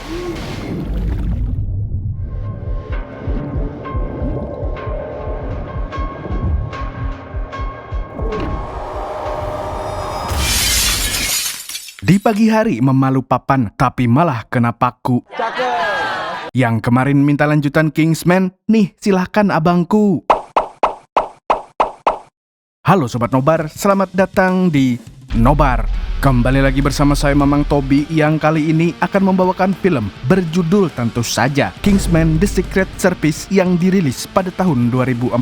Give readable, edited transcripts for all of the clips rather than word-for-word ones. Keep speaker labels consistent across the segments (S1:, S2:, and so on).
S1: Di pagi hari memalu papan, tapi malah kena paku. Yang kemarin minta lanjutan Kingsman, nih silahkan abangku. Halo Sobat Nobar, selamat datang di Nobar. Kembali lagi bersama saya Mamang Tobi yang kali ini akan membawakan film berjudul tentu saja Kingsman The Secret Service yang dirilis pada tahun 2014.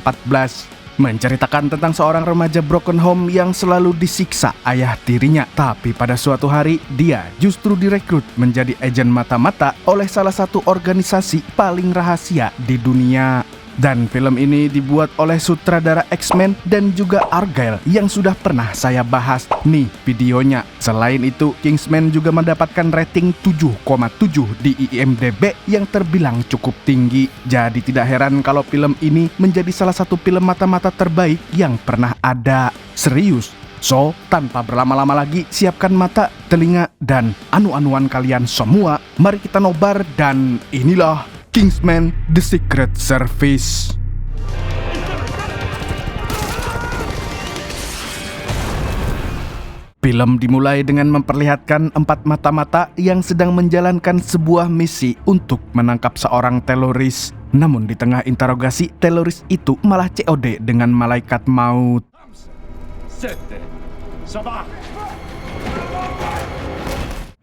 S1: Menceritakan tentang seorang remaja broken home yang selalu disiksa ayah tirinya. Tapi pada suatu hari, dia justru direkrut menjadi agen mata-mata oleh salah satu organisasi paling rahasia di dunia. Dan film ini dibuat oleh sutradara X-Men dan juga Argyle yang sudah pernah saya bahas. Nih videonya. Selain itu, Kingsman juga mendapatkan rating 7,7 di IMDb yang terbilang cukup tinggi. Jadi tidak heran kalau film ini menjadi salah satu film mata-mata terbaik yang pernah ada. Serius. So, tanpa berlama-lama lagi, siapkan mata, telinga, dan anu-anuan kalian semua. Mari kita nobar dan inilah Kingsman The Secret Service. Film dimulai dengan memperlihatkan 4 mata-mata yang sedang menjalankan sebuah misi untuk menangkap seorang teroris. Namun di tengah interogasi, teroris itu malah COD dengan malaikat maut.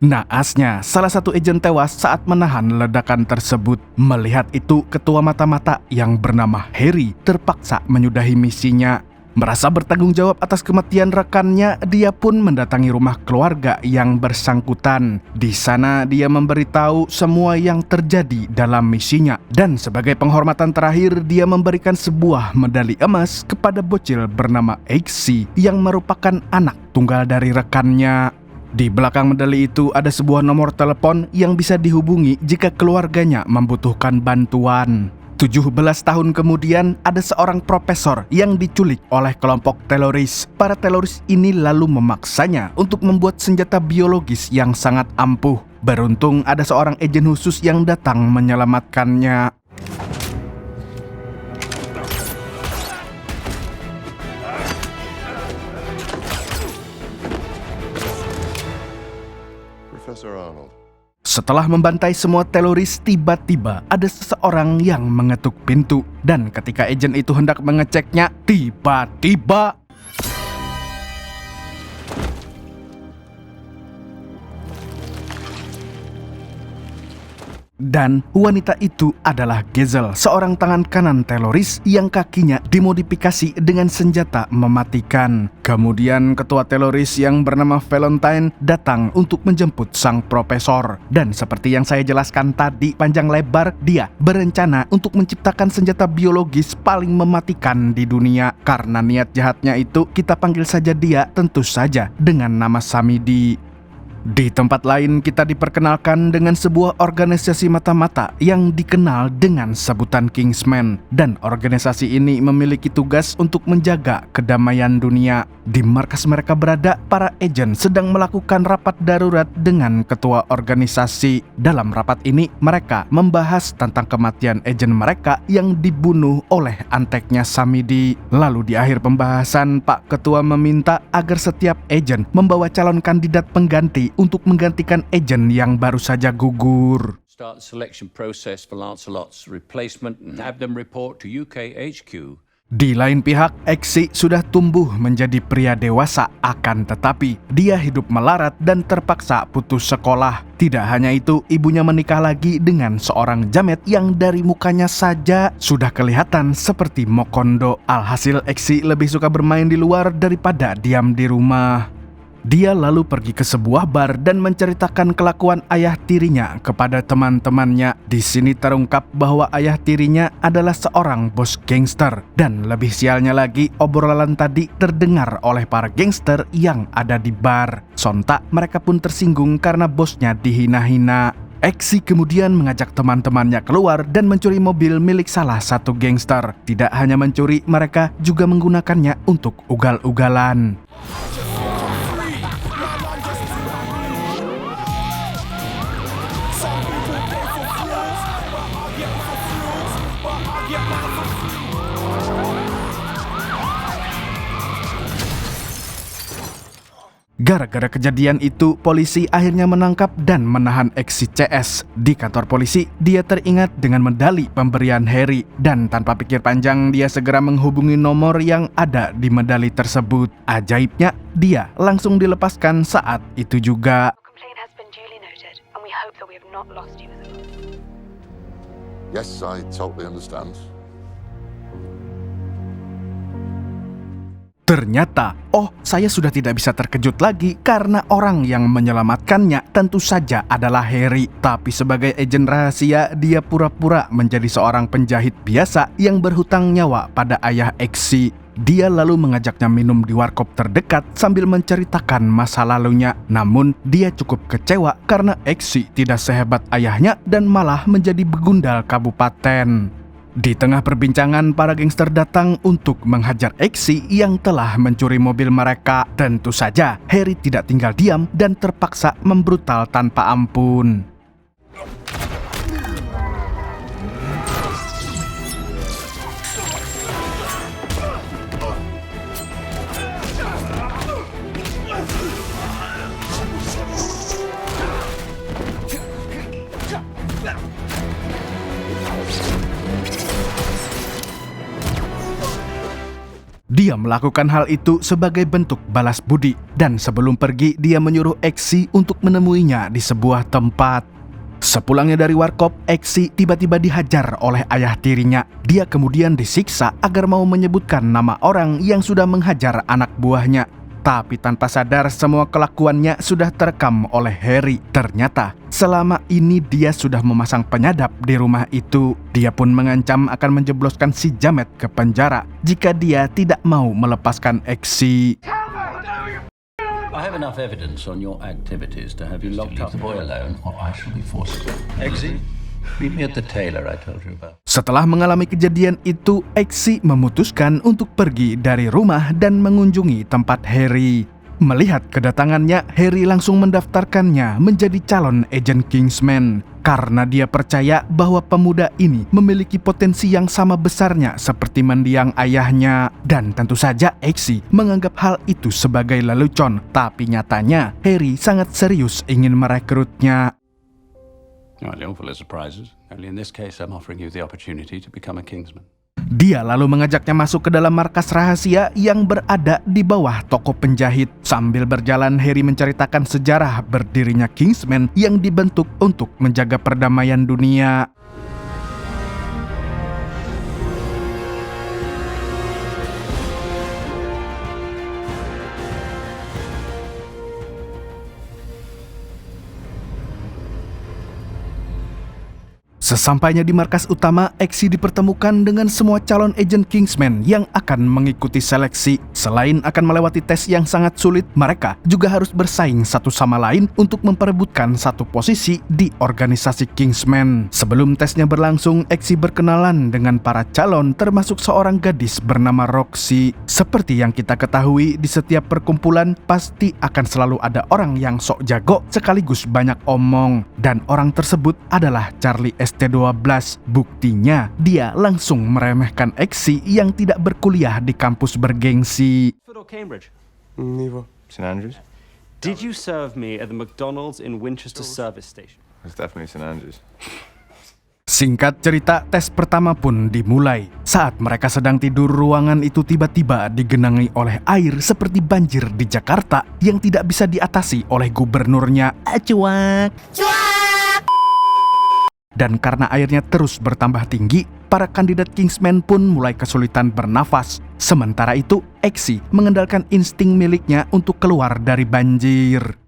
S1: Naasnya, salah satu agen tewas saat menahan ledakan tersebut. Melihat itu, ketua mata-mata yang bernama Harry terpaksa menyudahi misinya. Merasa bertanggung jawab atas kematian rekannya, dia pun mendatangi rumah keluarga yang bersangkutan. Di sana, dia memberitahu semua yang terjadi dalam misinya. Dan sebagai penghormatan terakhir, dia memberikan sebuah medali emas kepada bocil bernama Exi yang merupakan anak tunggal dari rekannya. Di belakang medali itu ada sebuah nomor telepon yang bisa dihubungi jika keluarganya membutuhkan bantuan. 17 tahun kemudian ada seorang profesor yang diculik oleh kelompok teroris. Para teroris ini lalu memaksanya untuk membuat senjata biologis yang sangat ampuh. Beruntung ada seorang agen khusus yang datang menyelamatkannya. Setelah membantai semua teroris, tiba-tiba ada seseorang yang mengetuk pintu. Dan ketika agen itu hendak mengeceknya, tiba-tiba dan wanita itu adalah Geisel, seorang tangan kanan teroris yang kakinya dimodifikasi dengan senjata mematikan. Kemudian ketua teroris yang bernama Valentine datang untuk menjemput sang profesor. Dan seperti yang saya jelaskan tadi panjang lebar, dia berencana untuk menciptakan senjata biologis paling mematikan di dunia. Karena niat jahatnya itu, kita panggil saja dia tentu saja dengan nama Samidi. Di tempat lain kita diperkenalkan dengan sebuah organisasi mata-mata yang dikenal dengan sebutan Kingsman. Dan organisasi ini memiliki tugas untuk menjaga kedamaian dunia. Di markas mereka berada, para agen sedang melakukan rapat darurat dengan ketua organisasi. Dalam rapat ini, mereka membahas tentang kematian agen mereka yang dibunuh oleh anteknya Samidi. Lalu di akhir pembahasan, Pak Ketua meminta agar setiap agen membawa calon kandidat pengganti untuk menggantikan agen yang baru saja gugur.
S2: Start the selection process for Lancelot's replacement and have them report to UK HQ.
S1: Di lain pihak, Exi sudah tumbuh menjadi pria dewasa, akan tetapi dia hidup melarat dan terpaksa putus sekolah. Tidak hanya itu, ibunya menikah lagi dengan seorang jamet yang dari mukanya saja sudah kelihatan seperti Mokondo. Alhasil, Exi lebih suka bermain di luar daripada diam di rumah. Dia lalu pergi ke sebuah bar dan menceritakan kelakuan ayah tirinya kepada teman-temannya. Di sini terungkap bahwa ayah tirinya adalah seorang bos gangster. Dan lebih sialnya lagi, obrolan tadi terdengar oleh para gangster yang ada di bar. Sontak mereka pun tersinggung karena bosnya dihina-hina. Exi kemudian mengajak teman-temannya keluar dan mencuri mobil milik salah satu gangster. Tidak hanya mencuri, mereka juga menggunakannya untuk ugal-ugalan. Gara-gara kejadian itu, polisi akhirnya menangkap dan menahan Exi CS. Di kantor polisi, dia teringat dengan medali pemberian Harry dan tanpa pikir panjang dia segera menghubungi nomor yang ada di medali tersebut. Ajaibnya, dia langsung dilepaskan saat itu juga.
S3: Yes, I totally understand.
S1: Ternyata, saya sudah tidak bisa terkejut lagi karena orang yang menyelamatkannya tentu saja adalah Harry. Tapi sebagai agen rahasia, dia pura-pura menjadi seorang penjahit biasa yang berhutang nyawa pada ayah Exi. Dia lalu mengajaknya minum di warkop terdekat sambil menceritakan masa lalunya. Namun, dia cukup kecewa karena Exi tidak sehebat ayahnya dan malah menjadi begundal kabupaten. Di tengah perbincangan, para gangster datang untuk menghajar Exi yang telah mencuri mobil mereka. Tentu saja, Harry tidak tinggal diam dan terpaksa membrutal tanpa ampun. Dia melakukan hal itu sebagai bentuk balas budi, dan sebelum pergi dia menyuruh Exi untuk menemuinya di sebuah tempat. Sepulangnya dari warkop, Exi tiba-tiba dihajar oleh ayah tirinya. Dia kemudian disiksa agar mau menyebutkan nama orang yang sudah menghajar anak buahnya. Tapi tanpa sadar semua kelakuannya sudah terekam oleh Harry. Ternyata selama ini dia sudah memasang penyadap di rumah itu. Dia pun mengancam akan menjebloskan si Jamet ke penjara jika dia tidak mau melepaskan Exi.
S4: I have enough evidence on your activities to have you locked up. The boy alone, or I shall be forced to. Exi, meet me at the tailor I told you about.
S1: Setelah mengalami kejadian itu, Exi memutuskan untuk pergi dari rumah dan mengunjungi tempat Harry. Melihat kedatangannya, Harry langsung mendaftarkannya menjadi calon agen Kingsman. Karena dia percaya bahwa pemuda ini memiliki potensi yang sama besarnya seperti mendiang ayahnya. Dan tentu saja Exi menganggap hal itu sebagai lelucon. Tapi nyatanya, Harry sangat serius ingin merekrutnya.
S2: I don't full of surprises. Only in this case, I'm offering you the opportunity to become a Kingsman.
S1: Dia lalu mengajaknya masuk ke dalam markas rahasia yang berada di bawah toko penjahit. Sambil berjalan, Harry menceritakan sejarah berdirinya Kingsman yang dibentuk untuk menjaga perdamaian dunia. Sesampainya di markas utama, Exi dipertemukan dengan semua calon agen Kingsman yang akan mengikuti seleksi. Selain akan melewati tes yang sangat sulit, mereka juga harus bersaing satu sama lain untuk memperebutkan satu posisi di organisasi Kingsman. Sebelum tesnya berlangsung, Exi berkenalan dengan para calon termasuk seorang gadis bernama Roxy. Seperti yang kita ketahui, di setiap perkumpulan pasti akan selalu ada orang yang sok jago sekaligus banyak omong. Dan orang tersebut adalah Charlie ST12. Buktinya, dia langsung meremehkan Exi yang tidak berkuliah di kampus bergengsi.
S5: Oxford or Cambridge?
S6: Neither. St Andrews?
S5: Did you serve me at the McDonald's in Winchester Service Station?
S6: It's definitely St Andrews.
S1: Singkat cerita, tes pertama pun dimulai. Saat mereka sedang tidur, ruangan itu tiba-tiba digenangi oleh air seperti banjir di Jakarta yang tidak bisa diatasi oleh gubernurnya. Cuak! Dan karena airnya terus bertambah tinggi, para kandidat Kingsman pun mulai kesulitan bernafas. Sementara itu, Exi mengandalkan insting miliknya untuk keluar dari banjir.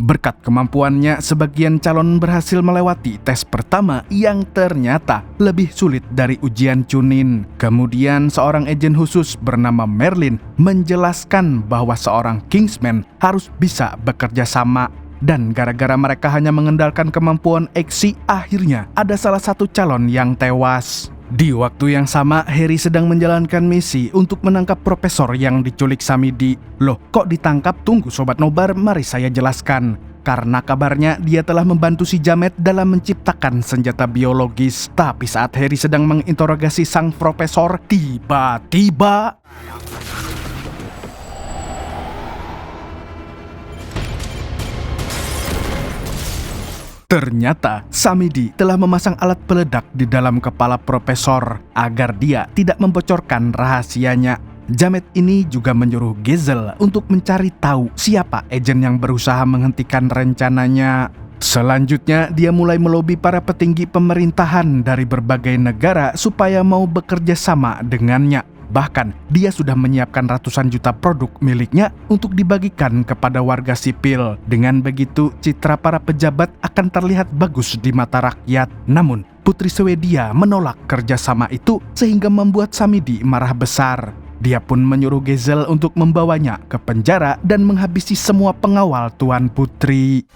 S1: Berkat kemampuannya, sebagian calon berhasil melewati tes pertama yang ternyata lebih sulit dari ujian Chunin. Kemudian seorang agen khusus bernama Merlin menjelaskan bahwa seorang Kingsman harus bisa bekerja sama. Dan gara-gara mereka hanya mengandalkan kemampuan Exi, akhirnya ada salah satu calon yang tewas. Di waktu yang sama, Harry sedang menjalankan misi untuk menangkap profesor yang diculik Samidi. Loh, kok ditangkap? Tunggu Sobat Nobar, mari saya jelaskan. karena kabarnya dia telah membantu si Jamet dalam menciptakan senjata biologis. Tapi saat Harry sedang menginterogasi sang profesor, tiba-tiba ternyata Samidi telah memasang alat peledak di dalam kepala profesor agar dia tidak membocorkan rahasianya. Jamet ini juga menyuruh Geisel untuk mencari tahu siapa agen yang berusaha menghentikan rencananya. Selanjutnya, dia mulai melobi para petinggi pemerintahan dari berbagai negara supaya mau bekerja sama dengannya. Bahkan, dia sudah menyiapkan ratusan juta produk miliknya untuk dibagikan kepada warga sipil. Dengan begitu, citra para pejabat akan terlihat bagus di mata rakyat. Namun, Putri Swedia menolak kerjasama itu sehingga membuat Samidi marah besar. Dia pun menyuruh Geisel untuk membawanya ke penjara dan menghabisi semua pengawal Tuan Putri.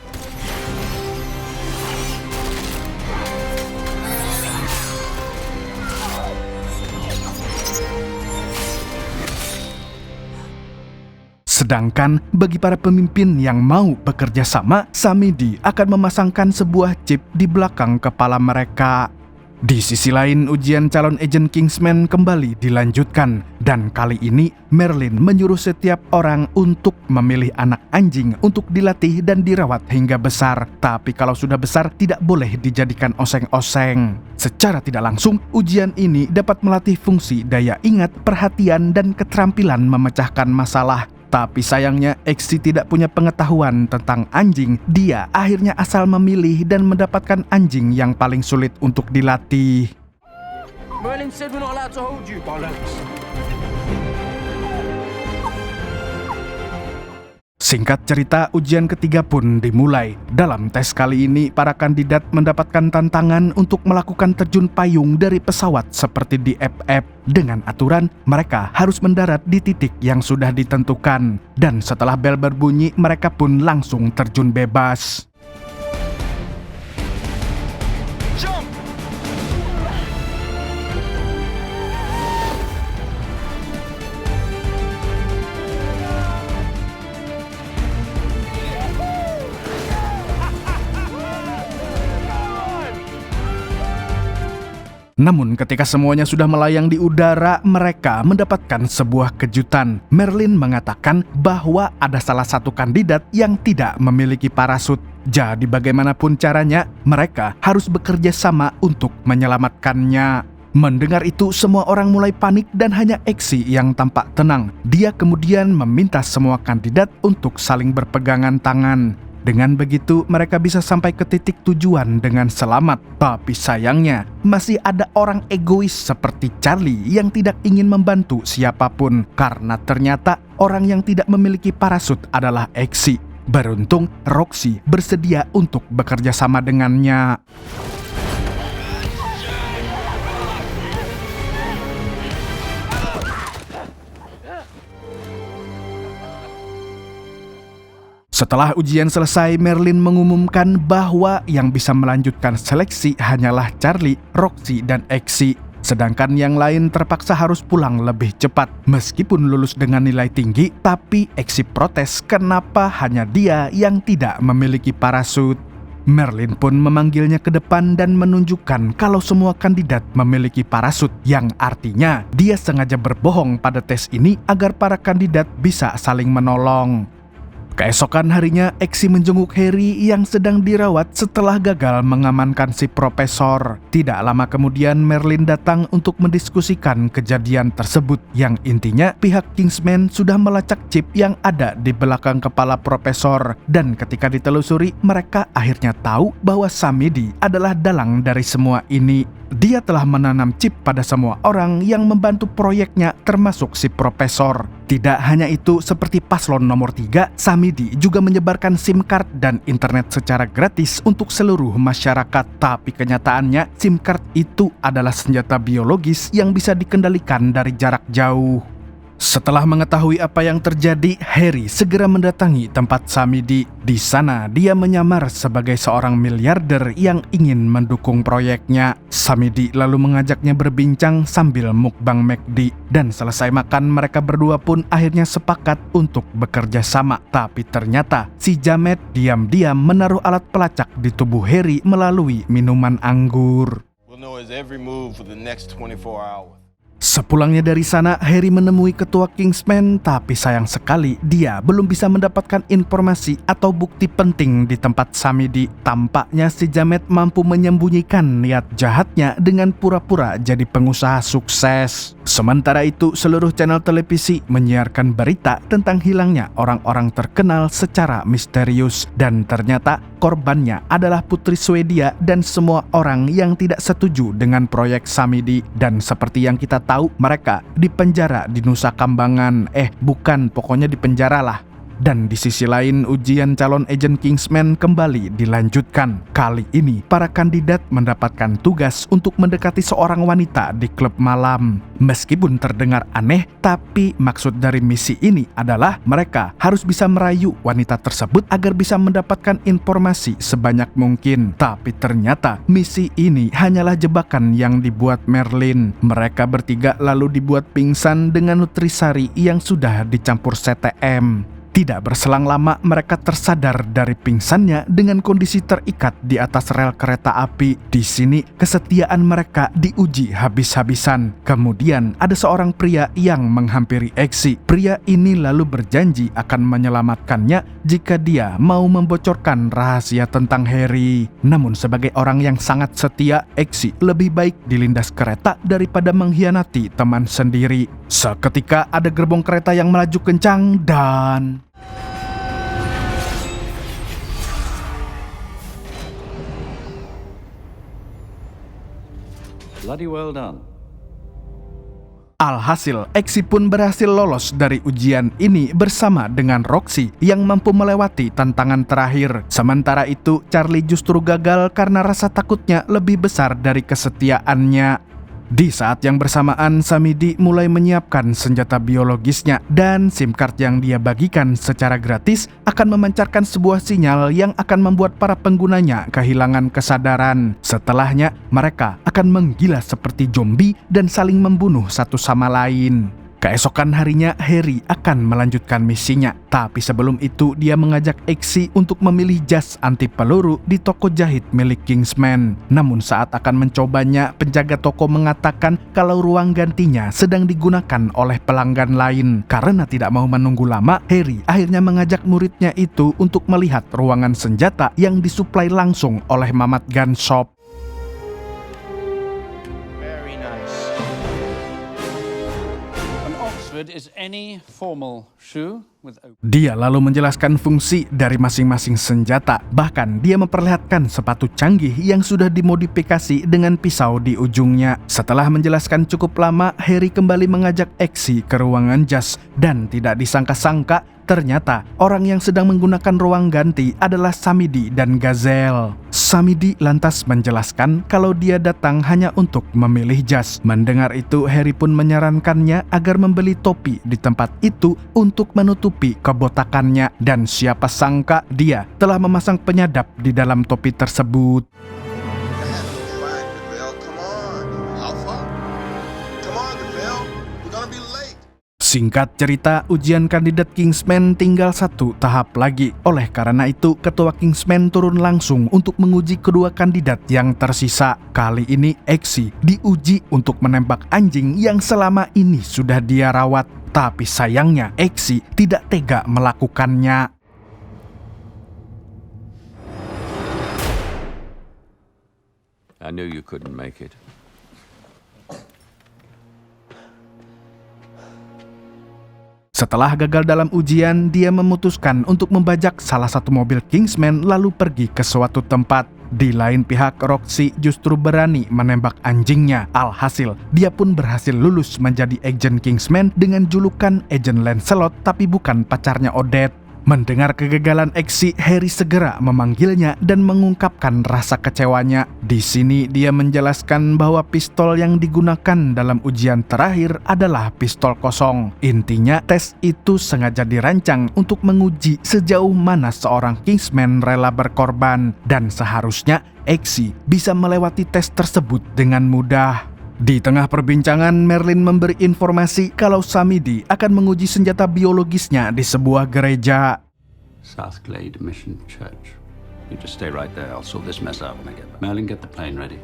S1: Sedangkan bagi para pemimpin yang mau bekerja sama, Samidi akan memasangkan sebuah chip di belakang kepala mereka. Di sisi lain, ujian calon agen Kingsman kembali dilanjutkan, dan kali ini Merlin menyuruh setiap orang untuk memilih anak anjing untuk dilatih dan dirawat hingga besar. Tapi kalau sudah besar, tidak boleh dijadikan oseng-oseng. Secara tidak langsung, ujian ini dapat melatih fungsi daya ingat, perhatian, dan keterampilan memecahkan masalah. Tapi sayangnya, Exi tidak punya pengetahuan tentang anjing. Dia akhirnya asal memilih dan mendapatkan anjing yang paling sulit untuk dilatih.
S7: Merlin said we're not allowed to hold you, bollocks.
S1: Singkat cerita, ujian ketiga pun dimulai. Dalam tes kali ini, para kandidat mendapatkan tantangan untuk melakukan terjun payung dari pesawat seperti di FF. Dengan aturan, mereka harus mendarat di titik yang sudah ditentukan. Dan setelah bel berbunyi, mereka pun langsung terjun bebas. Namun ketika semuanya sudah melayang di udara, mereka mendapatkan sebuah kejutan. Merlin mengatakan bahwa ada salah satu kandidat yang tidak memiliki parasut. Jadi bagaimanapun caranya, mereka harus bekerja sama untuk menyelamatkannya. Mendengar itu, semua orang mulai panik dan hanya Exi yang tampak tenang. Dia kemudian meminta semua kandidat untuk saling berpegangan tangan. Dengan begitu, mereka bisa sampai ke titik tujuan dengan selamat. Tapi sayangnya, masih ada orang egois seperti Charlie yang tidak ingin membantu siapapun. Karena ternyata orang yang tidak memiliki parasut adalah Exi. Beruntung, Roxy bersedia untuk bekerja sama dengannya. Setelah ujian selesai, Merlin mengumumkan bahwa yang bisa melanjutkan seleksi hanyalah Charlie, Roxy, dan Exi. Sedangkan yang lain terpaksa harus pulang lebih cepat. Meskipun lulus dengan nilai tinggi, tapi Exi protes kenapa hanya dia yang tidak memiliki parasut. Merlin pun memanggilnya ke depan dan menunjukkan kalau semua kandidat memiliki parasut, yang artinya dia sengaja berbohong pada tes ini agar para kandidat bisa saling menolong. Keesokan harinya, Exi menjenguk Harry yang sedang dirawat setelah gagal mengamankan si profesor. Tidak lama kemudian, Merlin datang untuk mendiskusikan kejadian tersebut, yang intinya pihak Kingsman sudah melacak chip yang ada di belakang kepala profesor. Dan ketika ditelusuri, mereka akhirnya tahu bahwa Samidi adalah dalang dari semua ini. Dia telah menanam chip pada semua orang yang membantu proyeknya, termasuk si profesor. Tidak hanya itu, seperti paslon nomor 3, Samidi juga menyebarkan SIM card dan internet secara gratis untuk seluruh masyarakat. Tapi kenyataannya, SIM card itu adalah senjata biologis yang bisa dikendalikan dari jarak jauh. Setelah mengetahui apa yang terjadi, Harry segera mendatangi tempat Samidi. Di sana, dia menyamar sebagai seorang miliarder yang ingin mendukung proyeknya. Samidi lalu mengajaknya berbincang sambil mukbang McD. Dan selesai makan, mereka berdua pun akhirnya sepakat untuk bekerja sama. Tapi ternyata, si Jamet diam-diam menaruh alat pelacak di tubuh Harry melalui minuman anggur.
S8: We'll know his every move for the next 24 hours.
S1: Sepulangnya dari sana, Harry menemui ketua Kingsman, tapi sayang sekali dia belum bisa mendapatkan informasi atau bukti penting di tempat Samidi. Tampaknya si Jamet mampu menyembunyikan niat jahatnya dengan pura-pura jadi pengusaha sukses. Sementara itu, seluruh channel televisi menyiarkan berita tentang hilangnya orang-orang terkenal secara misterius. Dan ternyata korbannya adalah putri Swedia dan semua orang yang tidak setuju dengan proyek Samidi. Dan seperti yang kita tahu, mereka dipenjara di Nusa Kambangan. Bukan, pokoknya dipenjara lah. Dan di sisi lain, ujian calon agent Kingsman kembali dilanjutkan. Kali ini, para kandidat mendapatkan tugas untuk mendekati seorang wanita di klub malam. Meskipun terdengar aneh, tapi maksud dari misi ini adalah mereka harus bisa merayu wanita tersebut agar bisa mendapatkan informasi sebanyak mungkin. Tapi ternyata misi ini hanyalah jebakan yang dibuat Merlin. Mereka bertiga lalu dibuat pingsan dengan nutrisari yang sudah dicampur CTM. Tidak berselang lama, mereka tersadar dari pingsannya dengan kondisi terikat di atas rel kereta api. Di sini, kesetiaan mereka diuji habis-habisan. Kemudian, ada seorang pria yang menghampiri Exi. Pria ini lalu berjanji akan menyelamatkannya jika dia mau membocorkan rahasia tentang Harry. Namun, sebagai orang yang sangat setia, Exi lebih baik dilindas kereta daripada mengkhianati teman sendiri. Seketika ada gerbong kereta yang melaju kencang dan...
S4: Bloody well done.
S1: Alhasil, Exi pun berhasil lolos dari ujian ini bersama dengan Roxy yang mampu melewati tantangan terakhir. Sementara itu, Charlie justru gagal karena rasa takutnya lebih besar dari kesetiaannya. Di saat yang bersamaan, Samidi mulai menyiapkan senjata biologisnya dan SIM card yang dia bagikan secara gratis akan memancarkan sebuah sinyal yang akan membuat para penggunanya kehilangan kesadaran. Setelahnya, mereka akan menggila seperti zombie dan saling membunuh satu sama lain. Keesokan harinya, Harry akan melanjutkan misinya. Tapi sebelum itu, dia mengajak Exi untuk memilih jas anti peluru di toko jahit milik Kingsman. Namun saat akan mencobanya, penjaga toko mengatakan kalau ruang gantinya sedang digunakan oleh pelanggan lain. Karena tidak mau menunggu lama, Harry akhirnya mengajak muridnya itu untuk melihat ruangan senjata yang disuplai langsung oleh Mamat Gun Shop.
S2: Is any formal shoe with
S1: Dia lalu menjelaskan fungsi dari masing-masing senjata. Bahkan dia memperlihatkan sepatu canggih yang sudah dimodifikasi dengan pisau di ujungnya. Setelah menjelaskan cukup lama, Harry kembali mengajak Exi ke ruangan jas. Dan tidak disangka-sangka, ternyata orang yang sedang menggunakan ruang ganti adalah Samidi dan Gazelle. Samidi lantas menjelaskan kalau dia datang hanya untuk memilih jas. Mendengar itu, Harry pun menyarankannya agar membeli topi di tempat itu untuk menutupi kebotakannya. Dan siapa sangka dia telah memasang penyadap di dalam topi tersebut. Singkat cerita, ujian kandidat Kingsman tinggal satu tahap lagi. Oleh karena itu, ketua Kingsman turun langsung untuk menguji kedua kandidat yang tersisa. Kali ini, Exi diuji untuk menembak anjing yang selama ini sudah dia rawat. Tapi sayangnya, Exi tidak tega melakukannya.
S2: I knew you couldn't make it.
S1: Setelah gagal dalam ujian, dia memutuskan untuk membajak salah satu mobil Kingsman lalu pergi ke suatu tempat. Di lain pihak, Roxy justru berani menembak anjingnya. Alhasil, dia pun berhasil lulus menjadi agent Kingsman dengan julukan Agent Lancelot, tapi bukan pacarnya Odette. Mendengar kegagalan Exi, Harry segera memanggilnya dan mengungkapkan rasa kecewanya. Di sini dia menjelaskan bahwa pistol yang digunakan dalam ujian terakhir adalah pistol kosong. Intinya, tes itu sengaja dirancang untuk menguji sejauh mana seorang Kingsman rela berkorban, dan seharusnya Exi bisa melewati tes tersebut dengan mudah. Di tengah perbincangan, Merlin memberi informasi kalau Samidi akan menguji senjata biologisnya di sebuah gereja.
S4: South Glade Mission Church. You just stay right there. I'll sort this mess out when I get back. Merlin, get the plane ready.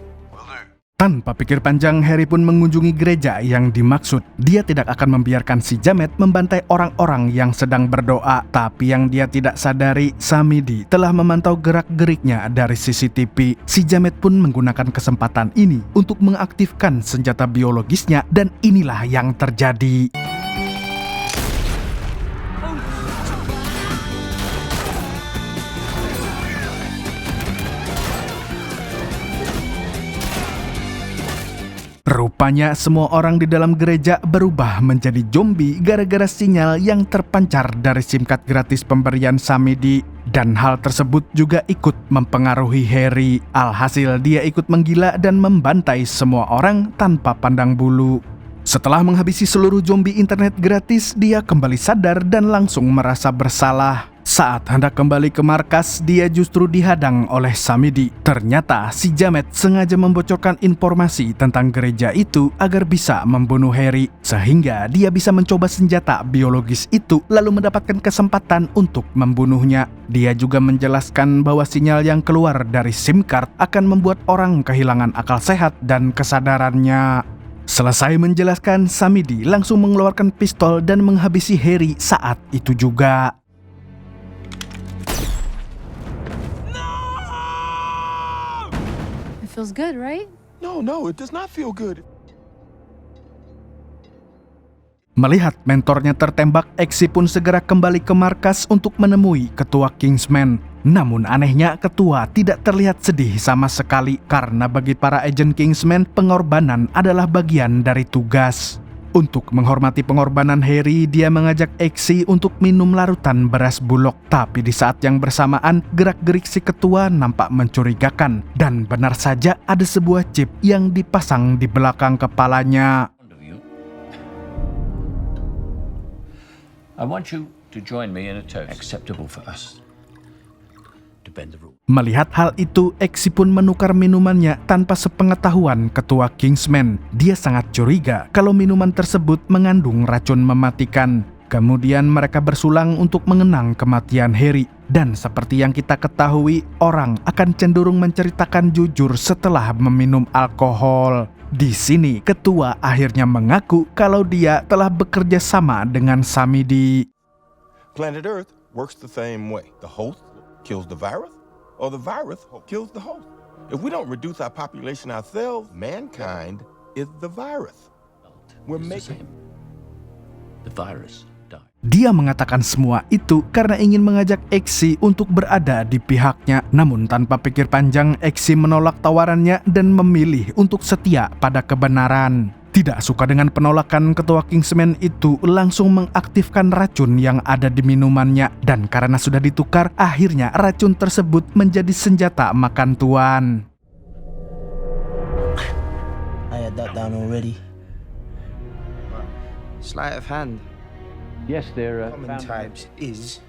S1: Tanpa pikir panjang, Harry pun mengunjungi gereja yang dimaksud. Dia tidak akan membiarkan si Jamet membantai orang-orang yang sedang berdoa. Tapi yang dia tidak sadari, Samidi telah memantau gerak-geriknya dari CCTV. Si Jamet pun menggunakan kesempatan ini untuk mengaktifkan senjata biologisnya, dan inilah yang terjadi. Rupanya semua orang di dalam gereja berubah menjadi zombie gara-gara sinyal yang terpancar dari SIM card gratis pemberian Samidi. Dan hal tersebut juga ikut mempengaruhi Harry. Alhasil dia ikut menggila dan membantai semua orang tanpa pandang bulu. Setelah menghabisi seluruh zombie internet gratis, dia kembali sadar dan langsung merasa bersalah. Saat hendak kembali ke markas, dia justru dihadang oleh Samidi. Ternyata si Jamet sengaja membocorkan informasi tentang gereja itu agar bisa membunuh Harry, sehingga dia bisa mencoba senjata biologis itu lalu mendapatkan kesempatan untuk membunuhnya. Dia juga menjelaskan bahwa sinyal yang keluar dari SIM card akan membuat orang kehilangan akal sehat dan kesadarannya. Selesai menjelaskan, Samidi langsung mengeluarkan pistol dan menghabisi Harry saat itu juga.
S9: Feels good, right?
S8: No, it does not feel good.
S1: Melihat mentornya tertembak, Exi pun segera kembali ke markas untuk menemui ketua Kingsman. Namun anehnya, ketua tidak terlihat sedih sama sekali karena bagi para agen Kingsman, pengorbanan adalah bagian dari tugas. Untuk menghormati pengorbanan Harry, dia mengajak Exi untuk minum larutan beras bulog. Tapi di saat yang bersamaan, gerak-gerik si ketua nampak mencurigakan. Dan benar saja ada sebuah chip yang dipasang di belakang kepalanya.
S2: I want you to join me in a toast acceptable for us.
S1: Melihat hal itu, Exi pun menukar minumannya tanpa sepengetahuan ketua Kingsman. Dia sangat curiga kalau minuman tersebut mengandung racun mematikan. Kemudian mereka bersulang untuk mengenang kematian Harry. Dan seperti yang kita ketahui, orang akan cenderung menceritakan jujur setelah meminum alkohol. Di sini, ketua akhirnya mengaku kalau dia telah bekerja sama dengan Samidi.
S8: Planet Earth works the same way. The host kills the virus, or the virus kills the host. If we don't reduce our population ourselves, mankind is the virus. We're making
S2: the virus die.
S1: Dia mengatakan semua itu karena ingin mengajak Exi untuk berada di pihaknya. Namun tanpa pikir panjang, Exi menolak tawarannya dan memilih untuk setia pada kebenaran. Tidak suka dengan penolakan, ketua Kingsman itu langsung mengaktifkan racun yang ada di minumannya. Dan karena sudah ditukar, akhirnya racun tersebut menjadi senjata makan tuan.
S7: I had that down already.
S5: Sleight of hand.
S2: Yes, there are
S7: Common types is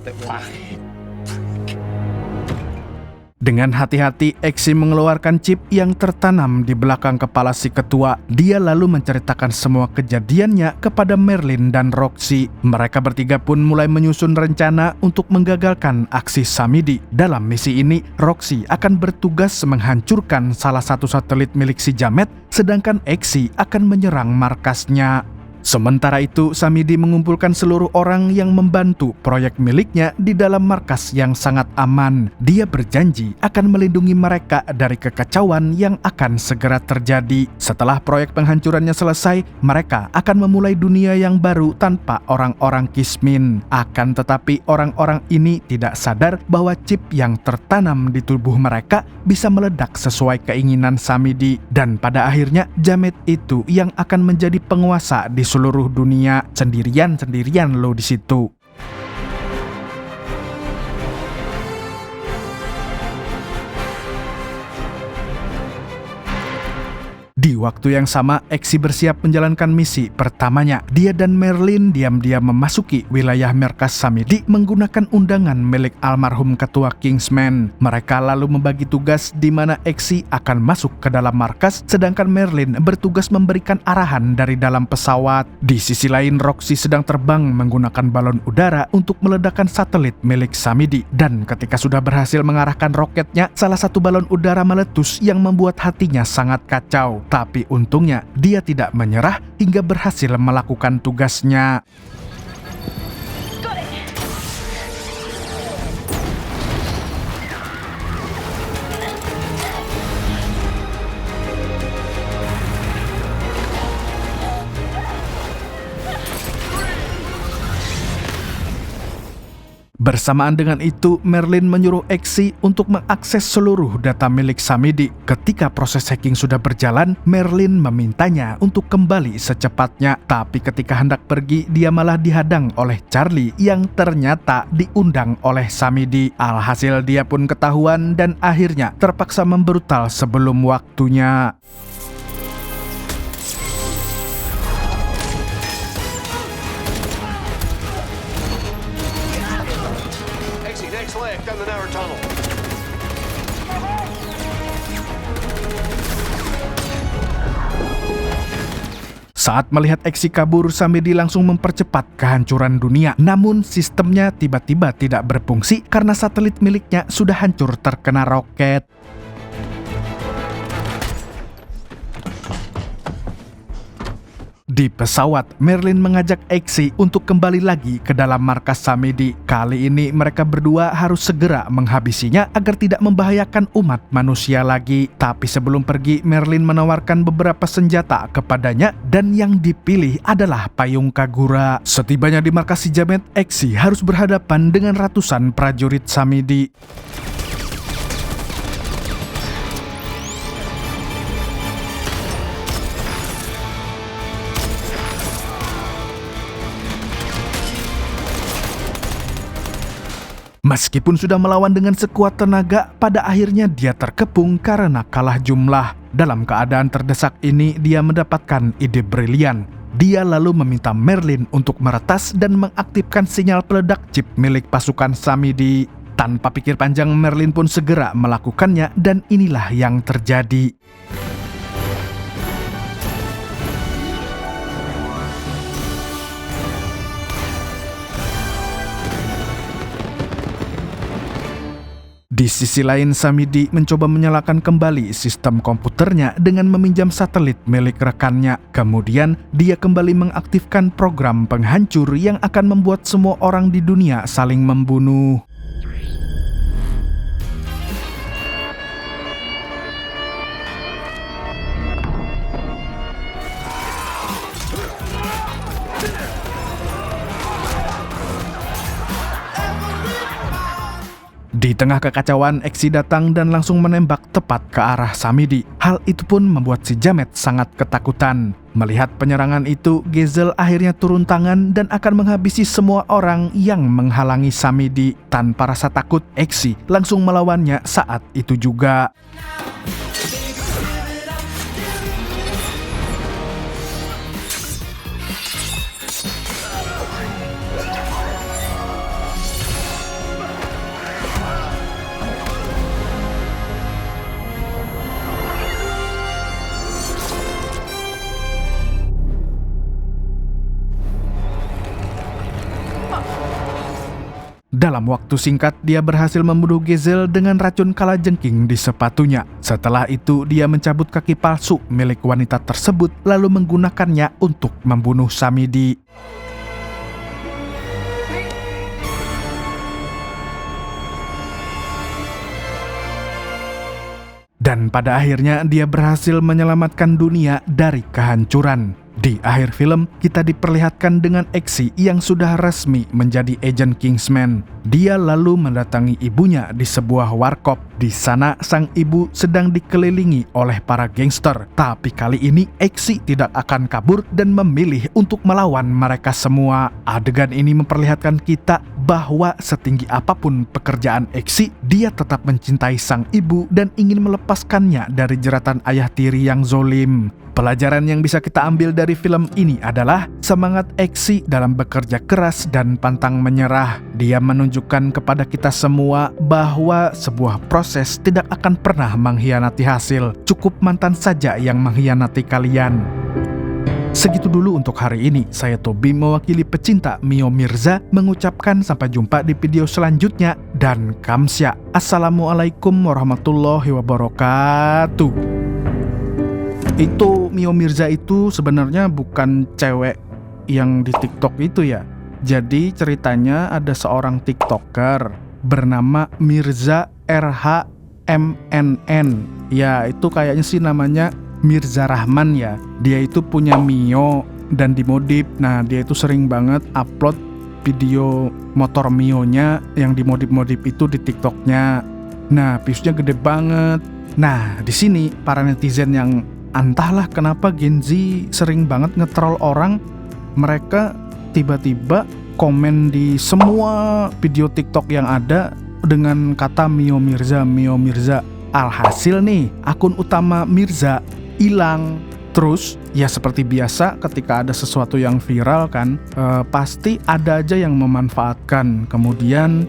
S7: that
S1: Dengan hati-hati, Exi mengeluarkan chip yang tertanam di belakang kepala si ketua. Dia lalu menceritakan semua kejadiannya kepada Merlin dan Roxy. Mereka bertiga pun mulai menyusun rencana untuk menggagalkan aksi Samidi. Dalam misi ini, Roxy akan bertugas menghancurkan salah satu satelit milik si Jamet, sedangkan Exi akan menyerang markasnya. Sementara itu, Samidi mengumpulkan seluruh orang yang membantu proyek miliknya di dalam markas yang sangat aman. Dia berjanji akan melindungi mereka dari kekacauan yang akan segera terjadi. Setelah proyek penghancurannya selesai, mereka akan memulai dunia yang baru tanpa orang-orang Kismin. Akan tetapi orang-orang ini tidak sadar bahwa chip yang tertanam di tubuh mereka bisa meledak sesuai keinginan Samidi. Dan pada akhirnya, Jamet itu yang akan menjadi penguasa di seluruh dunia. Sendirian lo di situ. Di waktu yang sama, Exi bersiap menjalankan misi pertamanya. Dia dan Merlin diam-diam memasuki wilayah markas Samidi menggunakan undangan milik almarhum ketua Kingsman. Mereka lalu membagi tugas di mana Exi akan masuk ke dalam markas, sedangkan Merlin bertugas memberikan arahan dari dalam pesawat. Di sisi lain, Roxy sedang terbang menggunakan balon udara untuk meledakkan satelit milik Samidi. Dan ketika sudah berhasil mengarahkan roketnya, salah satu balon udara meletus yang membuat hatinya sangat kacau. Tapi untungnya dia tidak menyerah hingga berhasil melakukan tugasnya. Bersamaan dengan itu, Merlin menyuruh Exi untuk mengakses seluruh data milik Samidi. Ketika proses hacking sudah berjalan, Merlin memintanya untuk kembali secepatnya. Tapi ketika hendak pergi, dia malah dihadang oleh Charlie yang ternyata diundang oleh Samidi. Alhasil dia pun ketahuan dan akhirnya terpaksa membrutal sebelum waktunya. Saat melihat Exi kabur, Samidi langsung mempercepat kehancuran dunia. Namun sistemnya tiba-tiba tidak berfungsi karena satelit miliknya sudah hancur terkena roket. Di pesawat, Merlin mengajak Exi untuk kembali lagi ke dalam markas Samidi. Kali ini mereka berdua harus segera menghabisinya agar tidak membahayakan umat manusia lagi. Tapi sebelum pergi, Merlin menawarkan beberapa senjata kepadanya dan yang dipilih adalah payung Kagura. Setibanya di markas si Jamet, Exi harus berhadapan dengan ratusan prajurit Samidi. Meskipun sudah melawan dengan sekuat tenaga, pada akhirnya dia terkepung karena kalah jumlah. Dalam keadaan terdesak ini, dia mendapatkan ide brilian. Dia lalu meminta Merlin untuk meretas dan mengaktifkan sinyal peledak chip milik pasukan Samidi. Tanpa pikir panjang, Merlin pun segera melakukannya dan inilah yang terjadi. Di sisi lain, Samidi mencoba menyalakan kembali sistem komputernya dengan meminjam satelit milik rekannya. Kemudian, dia kembali mengaktifkan program penghancur yang akan membuat semua orang di dunia saling membunuh. Di tengah kekacauan, Exi datang dan langsung menembak tepat ke arah Samidi. Hal itu pun membuat si Jamet sangat ketakutan. Melihat penyerangan itu, Gezel akhirnya turun tangan dan akan menghabisi semua orang yang menghalangi Samidi. Tanpa rasa takut, Exi langsung melawannya saat itu juga. Dalam waktu singkat, dia berhasil membunuh Gezel dengan racun kalajengking di sepatunya. Setelah itu, dia mencabut kaki palsu milik wanita tersebut, lalu menggunakannya untuk membunuh Samidi. Dan pada akhirnya, dia berhasil menyelamatkan dunia dari kehancuran. Di akhir film, kita diperlihatkan dengan Exi yang sudah resmi menjadi agen Kingsman. Dia lalu mendatangi ibunya di sebuah warkop. Di sana, sang ibu sedang dikelilingi oleh para gangster. Tapi kali ini, Exi tidak akan kabur dan memilih untuk melawan mereka semua. Adegan ini memperlihatkan kita bahwa setinggi apapun pekerjaan Exi, dia tetap mencintai sang ibu dan ingin melepaskannya dari jeratan ayah tiri yang zolim. Pelajaran yang bisa kita ambil dari film ini adalah semangat Exi dalam bekerja keras dan pantang menyerah. Dia menunjukkan kepada kita semua bahwa sebuah proses tidak akan pernah mengkhianati hasil. Cukup mantan saja yang mengkhianati kalian. Segitu dulu untuk hari ini. Saya Tobi mewakili pecinta Mio Mirza mengucapkan sampai jumpa di video selanjutnya dan kamsya. Assalamualaikum warahmatullahi wabarakatuh. Itu Mio Mirza itu sebenarnya bukan cewek yang di TikTok itu ya. Jadi ceritanya ada seorang TikToker bernama Mirza RHMNN. Ya itu kayaknya sih namanya Mirza Rahman ya. Dia itu punya Mio dan dimodif. Nah dia itu sering banget upload video motor Mio-nya yang dimodif-modif itu di TikToknya. Nah viewsnya gede banget. Nah di sini para netizen yang entahlah kenapa Gen Z sering banget nge-troll orang. Mereka tiba-tiba komen di semua video TikTok yang ada dengan kata Mio Mirza, Mio Mirza. Alhasil nih, akun utama Mirza hilang. Terus, ya seperti biasa ketika ada sesuatu yang viral kan, pasti ada aja yang memanfaatkan. Kemudian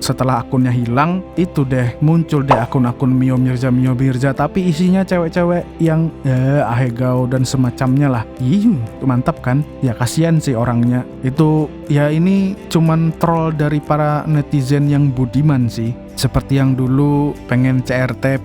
S1: setelah akunnya hilang, itu deh muncul deh akun-akun Mio Mirza, tapi isinya cewek-cewek yang ahegao dan semacamnya lah. Itu mantap kan? Ya kasihan sih orangnya. Itu ya ini cuman troll dari para netizen yang budiman sih. Seperti yang dulu pengen CRT,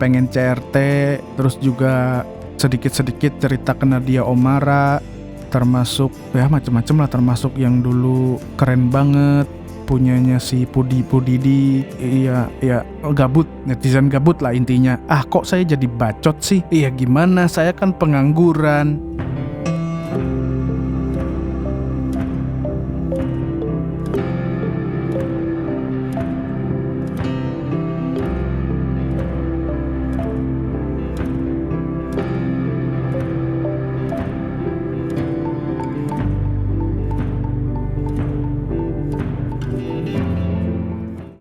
S1: terus juga sedikit-sedikit cerita ke Nadia Omara, termasuk ya macam-macam lah, termasuk yang dulu keren banget punyanya si Pudidi. Iya gabut, netizen gabut lah intinya. Kok saya jadi bacot sih? Iya gimana, saya kan pengangguran.